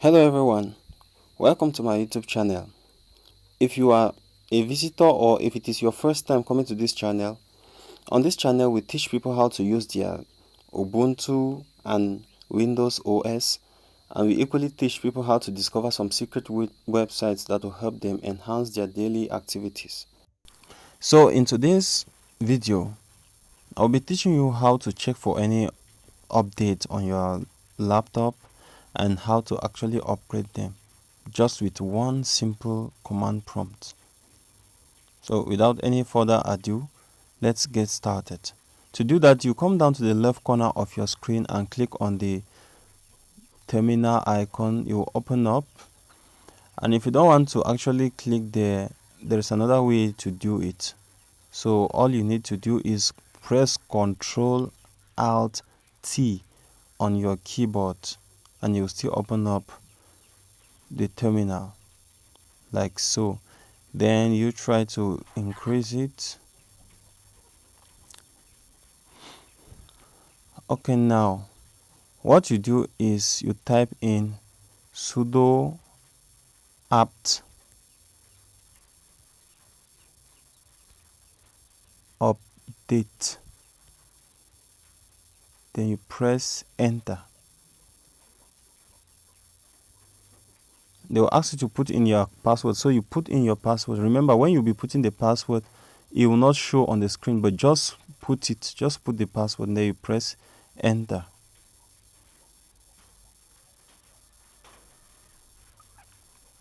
Hello everyone, welcome to my YouTube channel. If you are a visitor or if it is your first time coming to this channel, on this channel we teach people how to use their Ubuntu and Windows OS, and we equally teach people how to discover some secret websites that will help them enhance their daily activities. So in today's video, I'll be teaching you how to check for any update on your laptop and how to actually upgrade them just with one simple command prompt. So without any further ado, let's get started. To do that, you come down to the left corner of your screen and click on the terminal icon. You will open up, and if you don't want to actually click there is another way to do it. So all you need to do is press Ctrl Alt T on your keyboard and you'll still open up the terminal like so. Then you try to increase it. Okay, now what you do is you type in sudo apt update, then you press enter. They will ask you to put in your password, so you put in your password. Remember, when you'll be putting the password, it will not show on the screen, but just put the password and then you press enter.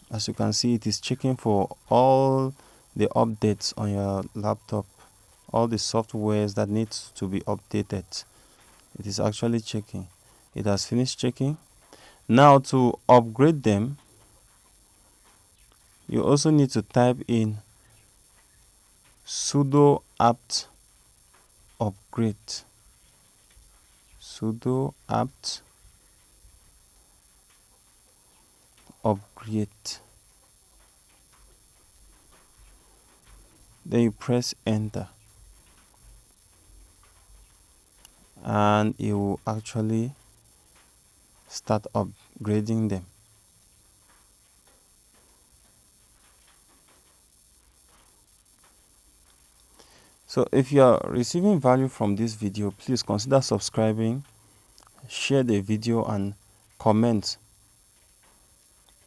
As you can see, it is checking for all the updates on your laptop, all the softwares that need to be updated. It is actually checking. It has finished checking. Now to upgrade them, you also need to type in sudo apt upgrade, sudo apt upgrade, then you press enter and it will actually start upgrading them. So if you are receiving value from this video, please consider subscribing, share the video and comment.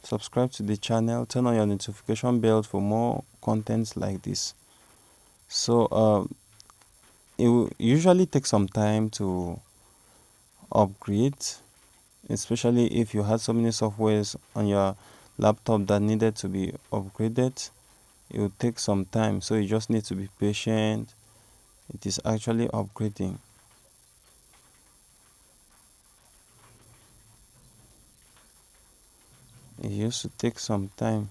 Subscribe to the channel, turn on your notification bell for more contents like this. So it will usually take some time to upgrade, especially if you had so many softwares on your laptop that needed to be upgraded. It will take some time, so you just need to be patient. It is actually upgrading. It used to take some time.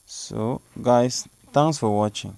So guys, thanks for watching.